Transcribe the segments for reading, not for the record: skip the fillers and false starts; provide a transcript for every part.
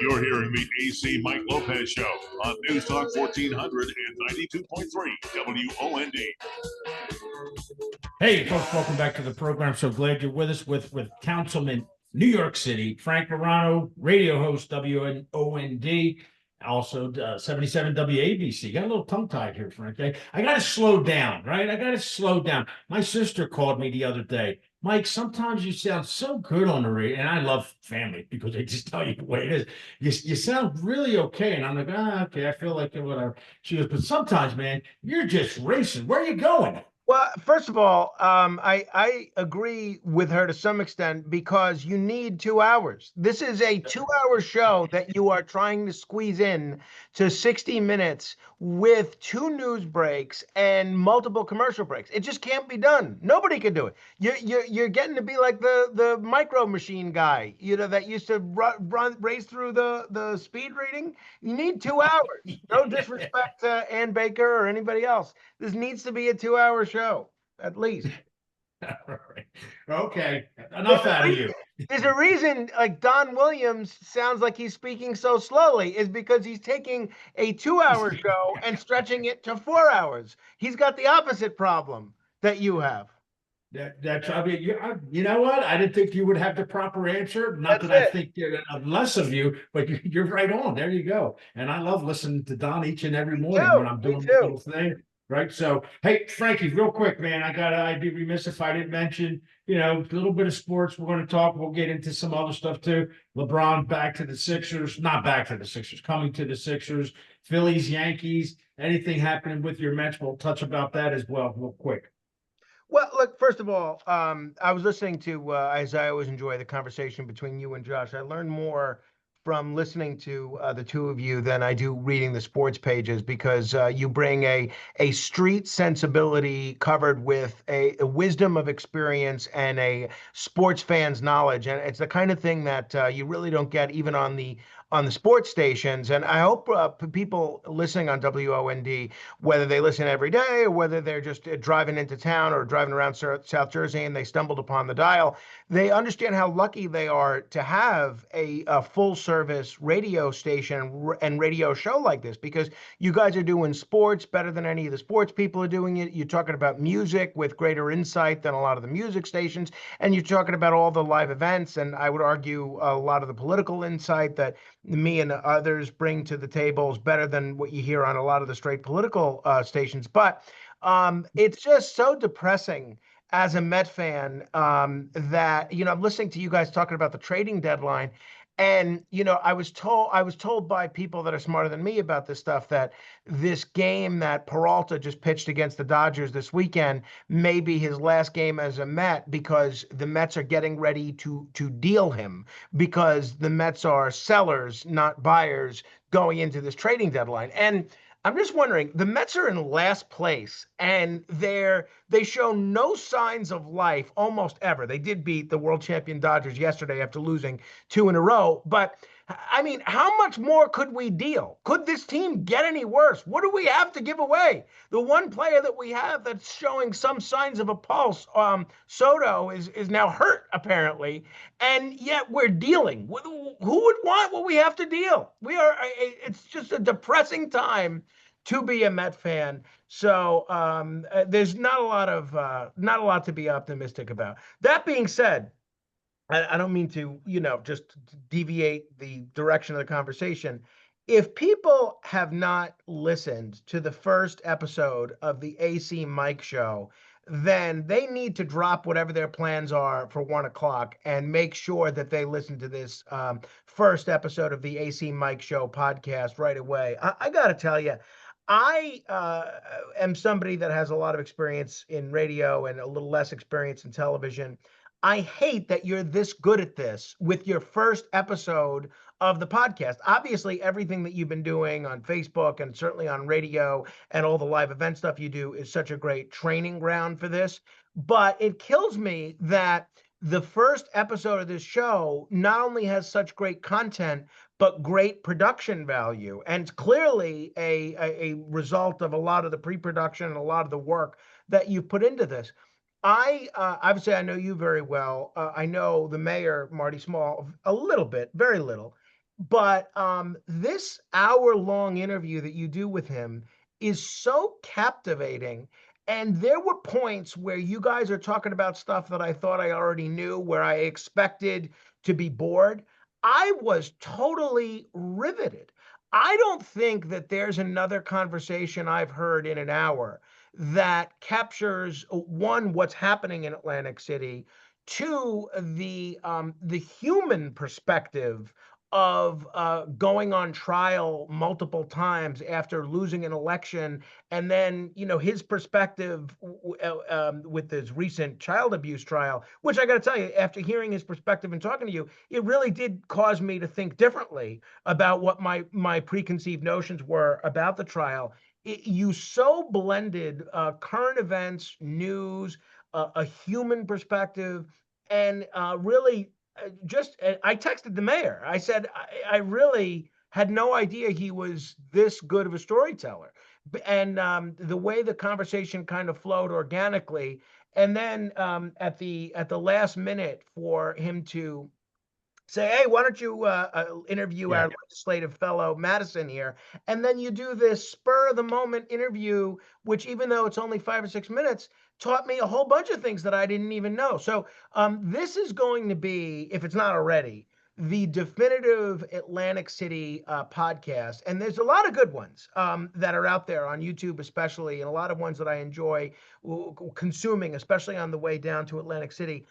You're hearing the AC Mike Lopez Show on News Talk 1400 and 92.3 WOND. Hey, folks, welcome back to the program. So glad you're with us with Councilman New York City, Frank Morano, radio host WOND, also 77 WABC. Got a little tongue-tied here, Frank. I got to slow down, right? I got to slow down. My sister called me the other day. Mike, sometimes you sound so good on the radio, and I love family because they just tell you the way it is. You sound really okay, and I'm like, okay, I feel like whatever. She goes, but sometimes, man, you're just racing. Where are you going? Well, first of all, I agree with her to some extent because you need 2 hours. This is a 2-hour show that you are trying to squeeze in to 60 minutes with 2 news breaks and multiple commercial breaks. It just can't be done. Nobody can do it. You're getting to be like the micro machine guy, that used to race through the speed reading. You need 2 hours. No disrespect to Ann Baker or anybody else. This needs to be a 2-hour show, at least. Okay, enough out of you. There's a reason, like Don Williams sounds like he's speaking so slowly, is because he's taking a 2-hour show and stretching it to 4 hours. He's got the opposite problem that you have. That's I mean, you know what? I didn't think you would have the proper answer. Not that I think less of you, but you're right on. There you go. And I love listening to Don each and every morning when I'm doing my little thing. Right. So, hey, Frankie, real quick, man, I'd be remiss if I didn't mention, a little bit of sports. We're going to talk. We'll get into some other stuff too. LeBron back to the Sixers, not back to the Sixers, coming to the Sixers, Phillies, Yankees, anything happening with your Mets. We'll touch about that as well, real quick. Well, look, first of all, I was listening to, as I always enjoy the conversation between you and Josh. I learned more from listening to the two of you than I do reading the sports pages because you bring a street sensibility covered with a wisdom of experience and a sports fan's knowledge. And it's the kind of thing that you really don't get even on the sports stations. And I hope people listening on WOND, whether they listen every day or whether they're just driving into town or driving around South Jersey and they stumbled upon the dial, they understand how lucky they are to have a full service radio station and radio show like this, because you guys are doing sports better than any of the sports people are doing it. You're talking about music with greater insight than a lot of the music stations. And you're talking about all the live events. And I would argue a lot of the political insight that me and others bring to the table is better than what you hear on a lot of the straight political stations. But it's just so depressing as a Met fan that, I'm listening to you guys talking about the trading deadline. And, I was told by people that are smarter than me about this stuff that this game that Peralta just pitched against the Dodgers this weekend may be his last game as a Met because the Mets are getting ready to deal him because the Mets are sellers, not buyers, going into this trading deadline. And I'm just wondering, the Mets are in last place and they show no signs of life almost ever. They did beat the world champion Dodgers yesterday after losing 2 in a row. But I mean, how much more could we deal? Could this team get any worse? What do we have to give away? The one player that we have that's showing some signs of a pulse, Soto, is now hurt apparently, and yet we're dealing. Who would want what we have to deal? It's just a depressing time to be a Met fan. So there's not a lot to be optimistic about. That being said, I don't mean to, just deviate the direction of the conversation. If people have not listened to the first episode of the AC Mike Show, then they need to drop whatever their plans are for 1 o'clock and make sure that they listen to this first episode of the AC Mike Show podcast right away. I got to tell you, I am somebody that has a lot of experience in radio and a little less experience in television. I hate that you're this good at this with your first episode of the podcast. Obviously, everything that you've been doing on Facebook and certainly on radio and all the live event stuff you do is such a great training ground for this. But it kills me that the first episode of this show not only has such great content, but great production value. And it's clearly a result of a lot of the pre-production and a lot of the work that you've put into this. Obviously, I know you very well. I know the mayor, Marty Small, a little bit, very little. But this hour-long interview that you do with him is so captivating. And there were points where you guys are talking about stuff that I thought I already knew, where I expected to be bored. I was totally riveted. I don't think that there's another conversation I've heard in an hour that captures one, what's happening in Atlantic City, two, the human perspective of going on trial multiple times after losing an election, and then his perspective with his recent child abuse trial, which I got to tell you, after hearing his perspective and talking to you, it really did cause me to think differently about what my preconceived notions were about the trial. You so blended current events, news, a human perspective, and really I texted the mayor. I said, I really had no idea he was this good of a storyteller. And the way the conversation kind of flowed organically, and then at the last minute for him to say, hey, why don't you interview Yeah. our legislative fellow Madison here? And then you do this spur of the moment interview, which, even though it's only 5 or 6 minutes, taught me a whole bunch of things that I didn't even know. So this is going to be, if it's not already, the definitive Atlantic City podcast. And there's a lot of good ones that are out there on YouTube, especially, and a lot of ones that I enjoy consuming, especially on the way down to Atlantic City.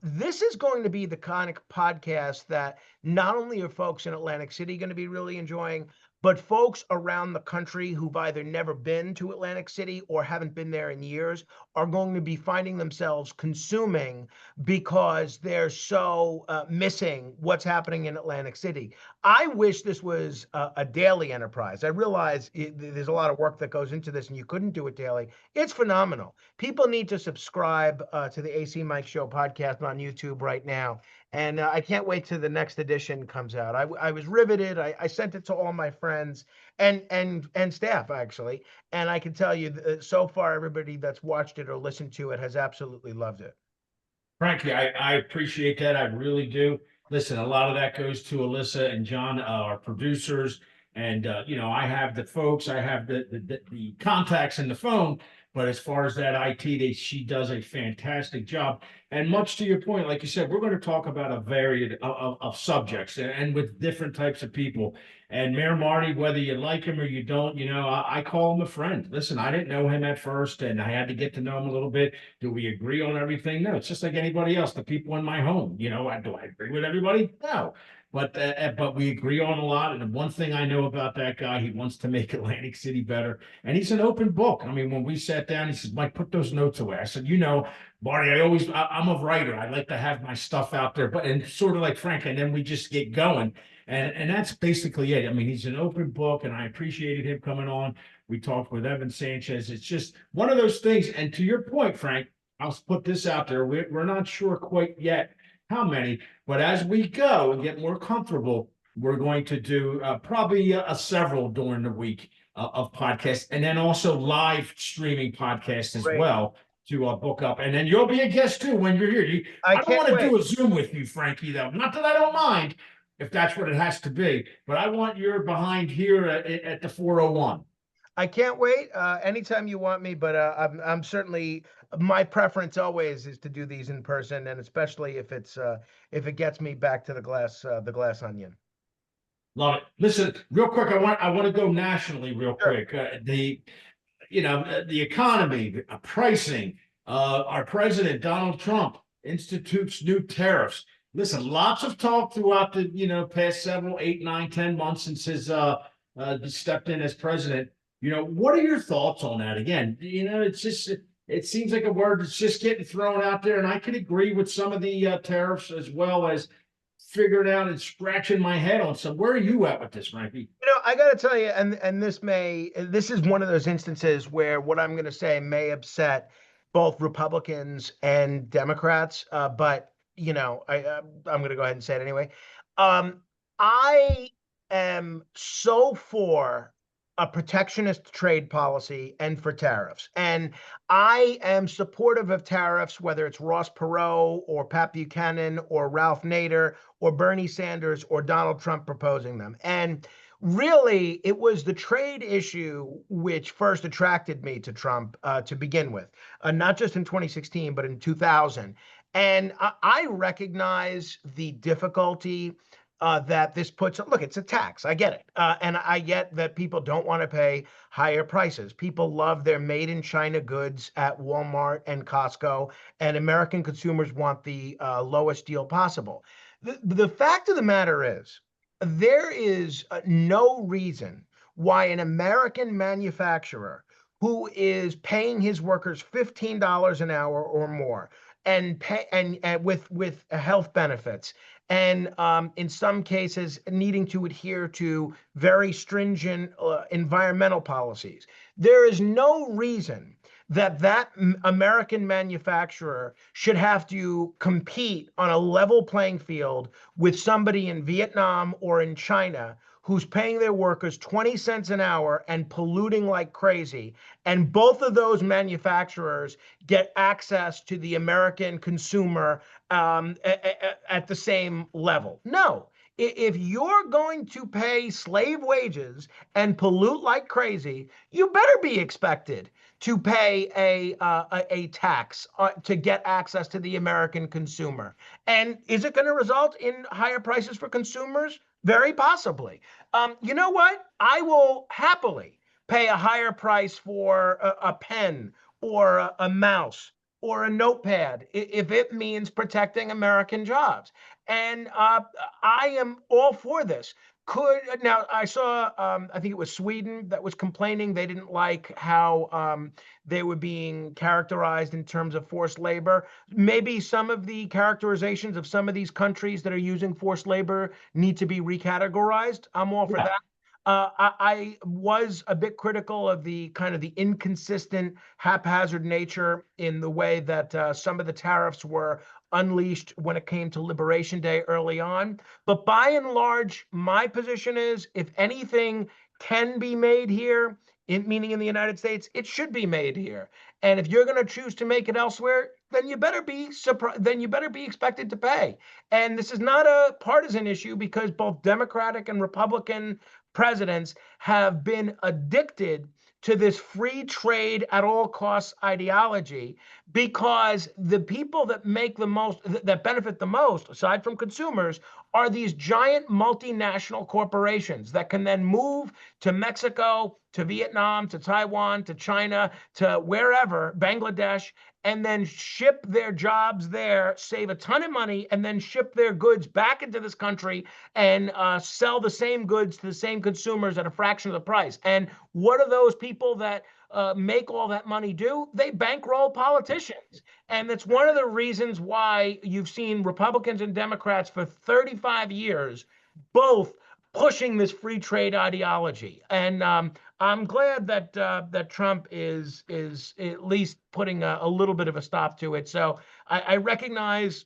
This is going to be the kind of podcast that not only are folks in Atlantic City going to be really enjoying, but folks around the country who've either never been to Atlantic City or haven't been there in years are going to be finding themselves consuming, because they're so missing what's happening in Atlantic City. I wish this was a daily enterprise. I realize there's a lot of work that goes into this and you couldn't do it daily. It's phenomenal. People need to subscribe to the AC Mike Show podcast on YouTube right now. And I can't wait till the next edition comes out. I was riveted. I sent it to all my friends and staff, actually. And I can tell you, so far, everybody that's watched it or listened to it has absolutely loved it. Frankly, I appreciate that. I really do. Listen, a lot of that goes to Alyssa and John, our producers. And, I have the folks, I have the contacts in the phone. But as far as that IT, she does a fantastic job. And much to your point, like you said, we're going to talk about a varied of subjects and with different types of people. And Mayor Marty, whether you like him or you don't, I call him a friend. Listen, I didn't know him at first, and I had to get to know him a little bit. Do we agree on everything? No, it's just like anybody else. The people in my home, do I agree with everybody? No, but we agree on a lot. And one thing I know about that guy, he wants to make Atlantic City better, and he's an open book. I mean, when we sat down, he says, "Mike, put those notes away." I said, Marty, I'm a writer. I like to have my stuff out there, but and sort of like Frank, and then we just get going. And that's basically it. I mean, he's an open book, and I appreciated him coming on. We talked with Evan Sanchez. It's just one of those things. And to your point, Frank, I'll put this out there. We're not sure quite yet how many, but as we go and get more comfortable, we're going to do probably several during the week of podcasts, and then also live streaming podcasts as Great. well to book up. And then you'll be a guest too when you're here. I don't want to do a Zoom with you, Frankie, though. Not that I don't mind, if that's what it has to be. But I want your behind here at the 401. I can't wait. Anytime you want me, but I'm certainly, my preference always is to do these in person, and especially if it gets me back to the glass onion. Love it. Listen, real quick, I want to go nationally real Sure. quick. The economy, pricing, our president, Donald Trump, institutes new tariffs. Listen, lots of talk throughout the, past several, 8, 9, 10 months since his stepped in as president. What are your thoughts on that? Again, it's just, it seems like a word that's just getting thrown out there. And I can agree with some of the tariffs, as well as figuring out and scratching my head on some. Where are you at with this, Frankie? I got to tell you, and this is one of those instances where what I'm going to say may upset both Republicans and Democrats, but I'm going to go ahead and say it anyway. I am so for a protectionist trade policy and for tariffs. And I am supportive of tariffs, whether it's Ross Perot or Pat Buchanan or Ralph Nader or Bernie Sanders or Donald Trump proposing them. And really, it was the trade issue which first attracted me to Trump to begin with, not just in 2016, but in 2000. And I recognize the difficulty that this puts. Look, it's a tax. I get it. And I get that people don't want to pay higher prices. People love their made in China goods at Walmart and Costco, and American consumers want the lowest deal possible. The fact of the matter is, there is no reason why an American manufacturer who is paying his workers $15 an hour or more and pay and with health benefits and in some cases needing to adhere to very stringent environmental policies. There is no reason that American manufacturer should have to compete on a level playing field with somebody in Vietnam or in China who's paying their workers 20 cents an hour and polluting like crazy. And both of those manufacturers get access to the American consumer at the same level. No. If you're going to pay slave wages and pollute like crazy, you better be expected to pay a tax to get access to the American consumer. And is it going to result in higher prices for consumers? Very possibly. You know what? I will happily pay a higher price for a pen or a mouse or a notepad if it means protecting American jobs. And I am all for this. Now I saw I think it was Sweden that was complaining they didn't like how they were being characterized in terms of forced labor. Maybe some of the characterizations of some of these countries that are using forced labor need to be recategorized. I'm all for that. I was a bit critical of the kind of the inconsistent, haphazard nature in the way that some of the tariffs were unleashed when it came to Liberation Day early on. But by and large, my position is if anything can be made here, meaning in the United States, it should be made here. And if you're going to choose to make it elsewhere, then you better be expected to pay. And this is not a partisan issue because both Democratic and Republican presidents have been addicted to this free trade at all costs ideology because the people that make the most, that benefit the most, aside from consumers, are these giant multinational corporations that can then move to Mexico, to Vietnam, to Taiwan, to China, to wherever, Bangladesh, and then ship their jobs there, save a ton of money, and then ship their goods back into this country and sell the same goods to the same consumers at a fraction of the price. And what do those people that make all that money do? They bankroll politicians. And that's one of the reasons why you've seen Republicans and Democrats for 35 years both pushing this free trade ideology. And I'm glad that that Trump is at least putting a little bit of a stop to it. So I recognize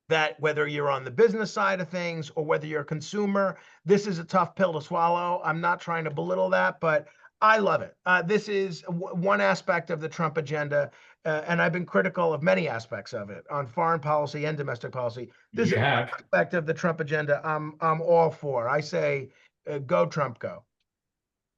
that whether you're on the business side of things or whether you're a consumer, this is a tough pill to swallow. I'm not trying to belittle that, but I love it. This is one aspect of the Trump agenda, and I've been critical of many aspects of it on foreign policy and domestic policy. This is an aspect of the Trump agenda I'm all for. I say, go Trump, go.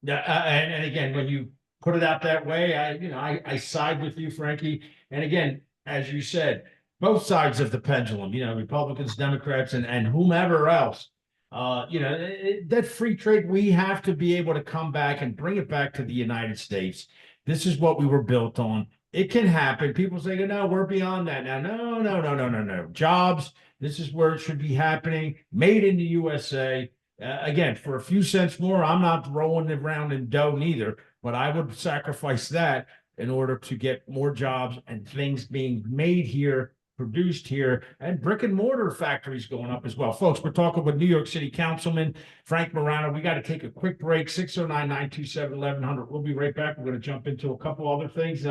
Yeah, and again, when you put it out that way, I side with you, Frankie. And again, as you said, both sides of the pendulum, Republicans, Democrats, and whomever else. That free trade, we have to be able to come back and bring it back to the United States. This is what we were built on. It can happen. People say, no, we're beyond that now. No. Jobs, this is where it should be happening. Made in the USA. Again, for a few cents more, I'm not rolling around in dough neither, but I would sacrifice that in order to get more jobs and things being made here, produced here, and brick and mortar factories going up as well. Folks, we're talking with New York City Councilman Frank Morano. We got to take a quick break, 609-927-1100. We'll be right back. We're going to jump into a couple other things.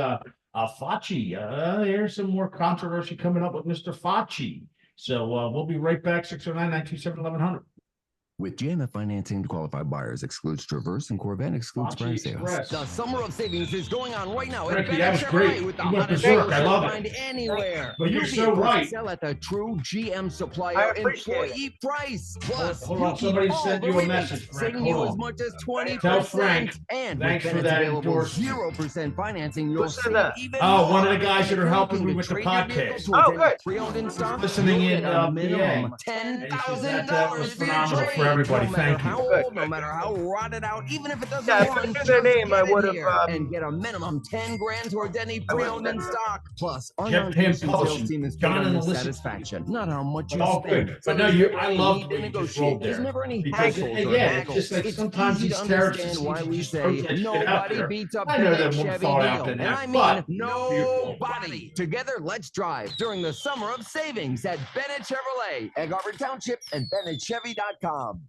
Fauci, there's some more controversy coming up with Mr. Fauci. So we'll be right back, 609-927-1100. With GMF financing, qualified buyers excludes Traverse and Corvette excludes Fauci fire sales. Express. The summer of savings is going on right now Frankie, at that was Bennett great. Chevrolet with the You went hottest berserk. deals I you'll love it. find anywhere. But you're New so vehicles right. sell at the true GM supplier I appreciate employee price. Plus, Hold you on, keep somebody all sent the you a rebates, message, Frank. saving you Hold as on. much as 20%. Tell Frank, And thanks with for Bennett's that available endorsement. 0% financing, you'll said save that? even Oh, more. one of the guys that are If you're helping looking me to with the trade your vehicle podcast. towards Oh, any good. pre-owned in stock, Listening you'll in, get a PA. minimum And he says $10,000 that was for your phenomenal for trade. everybody. No matter Thank you. how Good, old, no matter how rotted out, even if it doesn't Yeah, if run, I knew just their name, I get it would have, here and get a minimum 10 grand towards any I would've pre-owned in done that. stock. Plus, our Jeff Pam non-commission sales Publishing. team is John built on and your Alyssa. satisfaction, not how much you All spend. good. So But no, there's you, never I any loved need what to you just negotiate. rolled There's there. never any Because, haggles or again, it's haggles. just like It's sometimes easy these to tariffs understand seem why to we just say throw that shit out nobody there. beats up I know Bennett that won't Chevy fall out deal. the And neck, I but mean nobody. Together, let's drive during the summer of savings at Bennett Chevrolet, Egg Harbor Township, and BennettChevy.com.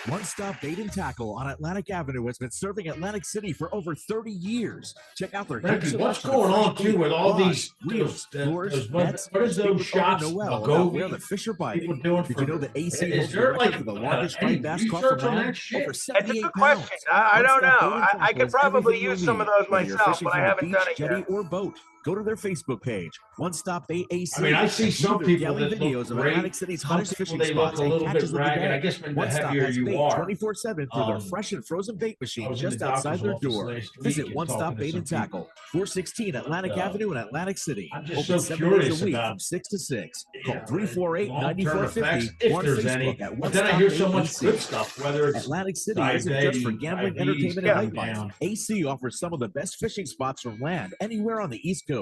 One Stop Bait and Tackle on Atlantic Avenue has been serving Atlantic City for over 30 years. Check out their Frankie, huge what's selection of going fresh on too bait, with all rods, these reels, lures, what nets. is Speak those with owner shots? Noel about where Magovey? the fish are biting. People doing Did for you know that AC is holds the there record like for the longest any striped bass caught from research on land? that shit? Over It's a 78 good pounds. question. I One don't Stop know. Bait and I Tackle could is probably everything you'll use some need, of those whether you're myself, fishing but I from the haven't beach, done it jetty, yet. or boat. Go to their Facebook page, One Stop Bait AC. I mean, I see and view some their people daily that videos look of great. Atlantic City's Some hottest people, fishing they look spots a and little bit catches of the ragged. day. I guess when the One Stop heavier has you bait are. 24/7 through their fresh and frozen bait I machine was in the just outside doctor's their office door. last week Visit and One talking Stop to Bait some and Tackle, 416 Atlantic people. Avenue in Atlantic City. I'm just Open so 7 days curious a week about, from 6 to 6. you Call know, 348-9450 long-term effects, if or on there's Facebook any. at One But then I Stop hear Bait so much AC. good stuff, whether it's Atlantic City isn't just for gambling, diabetes entertainment, and coming nightlife. down. AC offers some of the best fishing spots from land anywhere on the East Coast.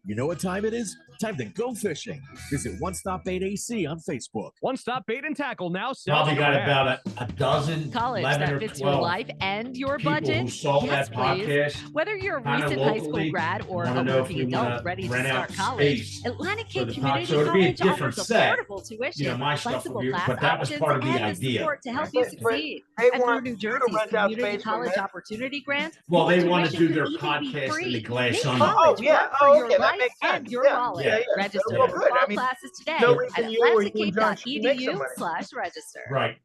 You know what time it is? Time to go fishing. Visit One Stop Bait AC on Facebook. One Stop Bait and Tackle now sells Probably got crabs. about a dozen, College 11 that or fits your 12 life and your people budget? who saw Yes, that please. podcast. Whether you're a Kinda recent high school locally, grad or wanna a know if working you adult wanna ready to rent start out college, space Atlantic for Cape the Community so it'll be a College different offers set. affordable tuition, You know, my stuff will flexible be, class but that was options, part of the and the idea. support to help right? you But succeed. they And through want New you to Jersey's rent out Community space for College rent. Opportunity Grant, Well, they want to tuition do can their even be podcast in the free. glass Make sunroof. college Oh, yeah. work for Oh, your okay. That life makes and sense. your Yeah. wallet. Yeah. Yeah. Register Well, for good. fall I mean, classes today no at reason you or you and John should make some money. atlanticcape.edu/register. Right.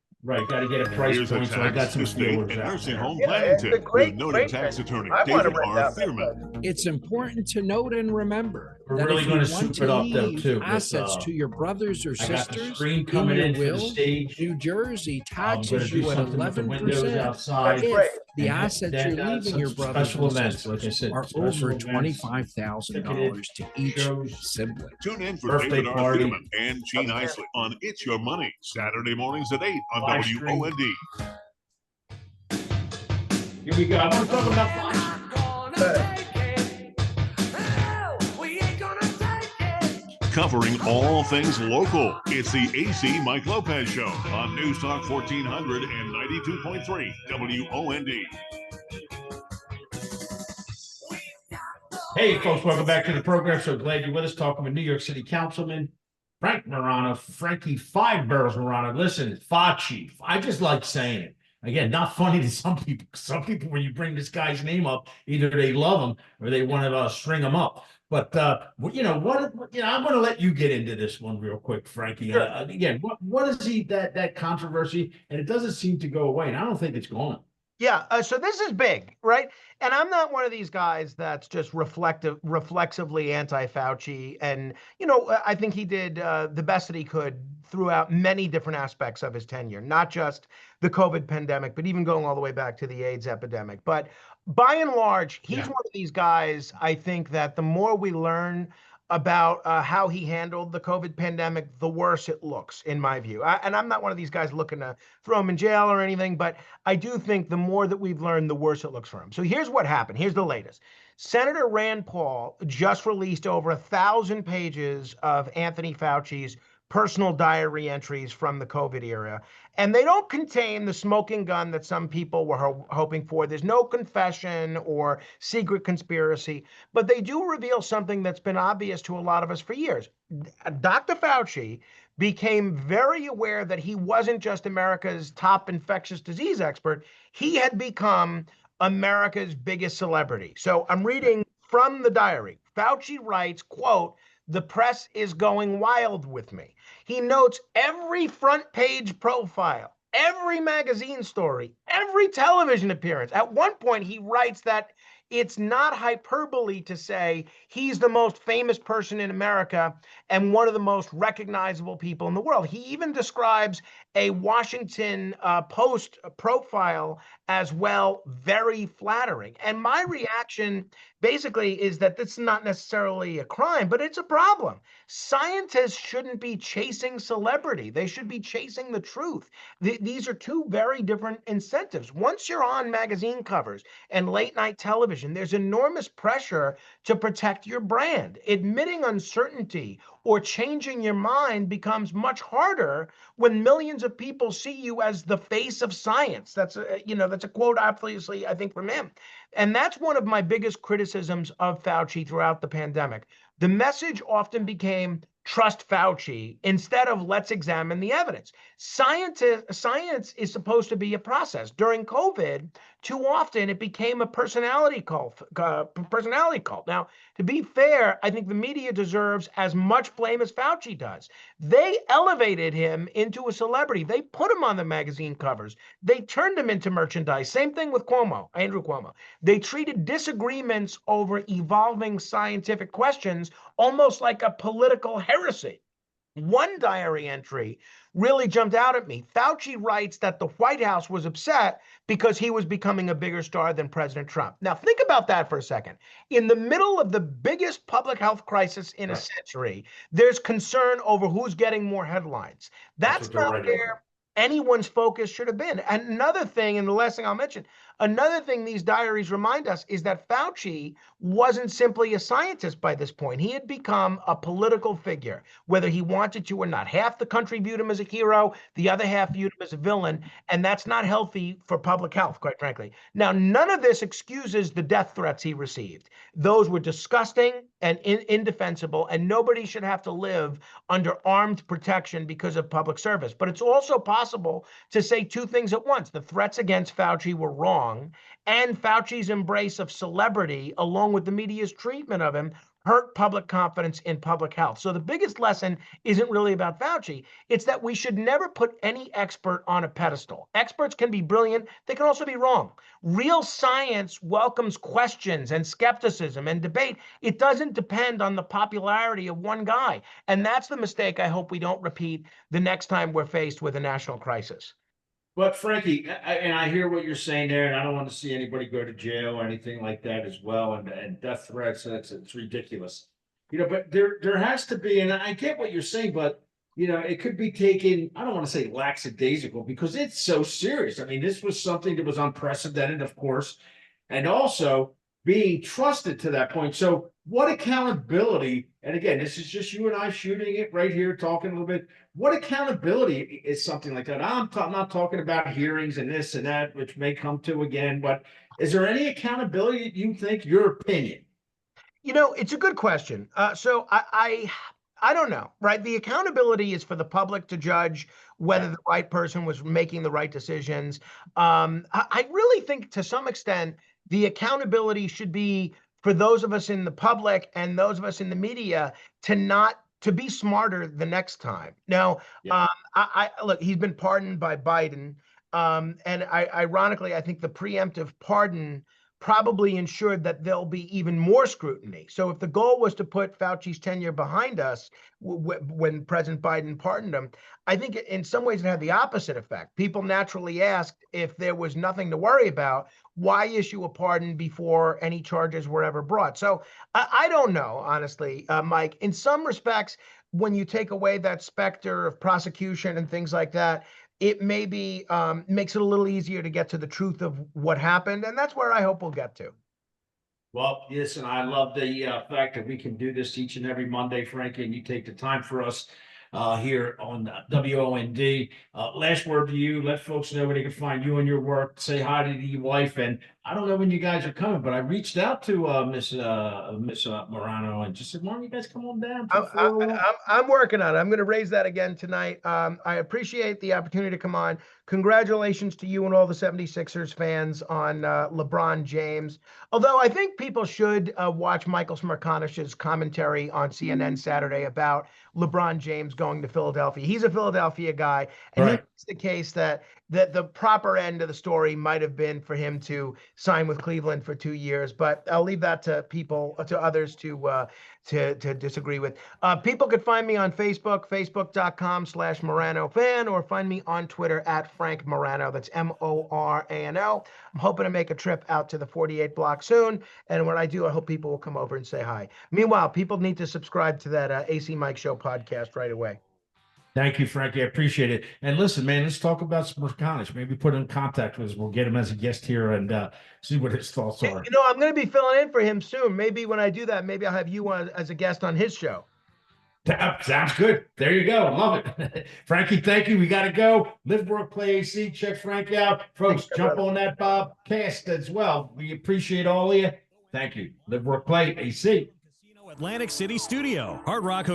Got to get a price Here's a point, so I got tax, some estate, feelers and out nursing there. home Yeah, planning it's a tip great, with noted great tax thing. attorney I want to David rent R. out. Thurman. It's important to note and remember We're that really if gonna you soup want it to up, though, leave too, with, assets to your brothers or I got the sisters screen coming your in for the will, stage. New Jersey I'm going taxes to do you at something with the windows 11% outside. That's great. if the And assets then, you're leaving some your brothers special and events, like I sisters said, are special over events, $25,000 to each shows. sibling. Tune in for Birthday David R. party. Thurman and Gene Isley on It's Your Money, Saturday mornings at 8 on Live stream. WOND. Here we go. I want to talk about Fauci. Covering all things local. It's the AC Mike Lopez Show on News Talk 1400 and 92.3 WOND. Hey, folks, welcome back to the program. So glad you're with us, talking with New York City Councilman Frank Morano, Frankie Five Barrels Morano. Listen, Fauci. I just like saying it. Again, not funny to some people. Some people, when you bring this guy's name up, either they love him or they want to string him up. But I'm going to let you get into this one real quick, Frankie. Sure. Again, what is that controversy? And it doesn't seem to go away, and I don't think it's going. Yeah, so this is big, right? And I'm not one of these guys that's just reflexively anti-Fauci. And, I think he did the best that he could throughout many different aspects of his tenure, not just the COVID pandemic, but even going all the way back to the AIDS epidemic. But by and large, he's one of these guys, I think, that the more we learn about how he handled the COVID pandemic, the worse it looks, in my view. And I'm not one of these guys looking to throw him in jail or anything, but I do think the more that we've learned, the worse it looks for him. So here's what happened. Here's the latest. Senator Rand Paul just released over 1,000 pages of Anthony Fauci's personal diary entries from the COVID era. And they don't contain the smoking gun that some people were hoping for. There's no confession or secret conspiracy, but they do reveal something that's been obvious to a lot of us for years. Dr. Fauci became very aware that he wasn't just America's top infectious disease expert. He had become America's biggest celebrity. So I'm reading from the diary. Fauci writes, quote, the press is going wild with me. He notes every front page profile, every magazine story, every television appearance. At one point, he writes that it's not hyperbole to say he's the most famous person in America and one of the most recognizable people in the world. He even describes a Washington Post profile as well, very flattering. And my reaction basically is that this is not necessarily a crime, but it's a problem. Scientists shouldn't be chasing celebrity. They should be chasing the truth. These are two very different incentives. Once you're on magazine covers and late night television, there's enormous pressure to protect your brand. Admitting uncertainty or changing your mind becomes much harder when millions of people see you as the face of science. That's a quote, obviously, I think, from him. And that's one of my biggest criticisms of Fauci throughout the pandemic. The message often became trust Fauci instead of let's examine the evidence. Science is supposed to be a process. During COVID, too often it became a personality cult. Now, to be fair, I think the media deserves as much blame as Fauci does. They elevated him into a celebrity. They put him on the magazine covers. They turned him into merchandise. Same thing with Andrew Cuomo. They treated disagreements over evolving scientific questions almost like a political heresy. One diary entry really jumped out at me. Fauci writes that the White House was upset because he was becoming a bigger star than President Trump. Now, think about that for a second. In the middle of the biggest public health crisis in a century, there's concern over who's getting more headlines. That's not where anyone's focus should have been. And another thing, and the last thing I'll mention, another thing these diaries remind us is that Fauci wasn't simply a scientist by this point. He had become a political figure, whether he wanted to or not. Half the country viewed him as a hero, the other half viewed him as a villain, and that's not healthy for public health, quite frankly. Now, none of this excuses the death threats he received. Those were disgusting and indefensible, and nobody should have to live under armed protection because of public service. But it's also possible to say two things at once. The threats against Fauci were wrong, and Fauci's embrace of celebrity, along with the media's treatment of him, hurt public confidence in public health. So the biggest lesson isn't really about Fauci. It's that we should never put any expert on a pedestal. Experts can be brilliant. They can also be wrong. Real science welcomes questions and skepticism and debate. It doesn't depend on the popularity of one guy. And that's the mistake I hope we don't repeat the next time we're faced with a national crisis. But Frankie, I hear what you're saying there, and I don't want to see anybody go to jail or anything like that as well, and death threats. It's ridiculous, But there has to be, and I get what you're saying, but it could be taken. I don't want to say lackadaisical because it's so serious. I mean, this was something that was unprecedented, of course, and also being trusted to that point. So, what accountability? And again, this is just you and I shooting it right here, talking a little bit. What accountability is something like that? I'm not talking about hearings and this and that, which may come to again, but is there any accountability you think, your opinion? It's a good question. So I don't know, right? The accountability is for the public to judge whether the right person was making the right decisions. I really think to some extent, the accountability should be for those of us in the public and those of us in the media to be smarter the next time. Now, I look, he's been pardoned by Biden. And ironically, I think the preemptive pardon probably ensured that there'll be even more scrutiny. So if the goal was to put Fauci's tenure behind us when President Biden pardoned him, I think in some ways it had the opposite effect. People naturally asked if there was nothing to worry about, why issue a pardon before any charges were ever brought? So I don't know, honestly, Mike. In some respects, when you take away that specter of prosecution and things like that, it maybe makes it a little easier to get to the truth of what happened. And that's where I hope we'll get to. Well, listen, I love the fact that we can do this each and every Monday, Frankie, and you take the time for us here on WOND. Last word to you. Let folks know where they can find you and your work. Say hi to your wife. And I don't know when you guys are coming, but I reached out to Miss Morano and just said, "Why don't you guys come on down?" I'm working on it. I'm going to raise that again tonight. I appreciate the opportunity to come on. Congratulations to you and all the 76ers fans on LeBron James. Although I think people should watch Michael Smerconish's commentary on CNN Saturday about LeBron James going to Philadelphia. He's a Philadelphia guy, and he makes the case that the proper end of the story might have been for him to sign with Cleveland for 2 years. But I'll leave that to others to disagree with. People could find me on Facebook, facebook.com/Morano fan, or find me on Twitter at Frank Morano. That's Morano. I'm hoping to make a trip out to the 48 block soon. And when I do, I hope people will come over and say hi. Meanwhile, people need to subscribe to that AC Mike Show podcast right away. Thank you, Frankie. I appreciate it. And listen, man, let's talk about Smerconish. Maybe put in contact with us. We'll get him as a guest here and see what his thoughts are. You know, I'm going to be filling in for him soon. Maybe when I do that, maybe I'll have you on as a guest on his show. Sounds good. There you go. Love it. Frankie, thank you. We got to go. Live, work, play AC. Check Frank out. Folks, jump on that cast as well. We appreciate all of you. Thank you. Live, work, play AC. Atlantic City Studio, Hard Rock Hotel.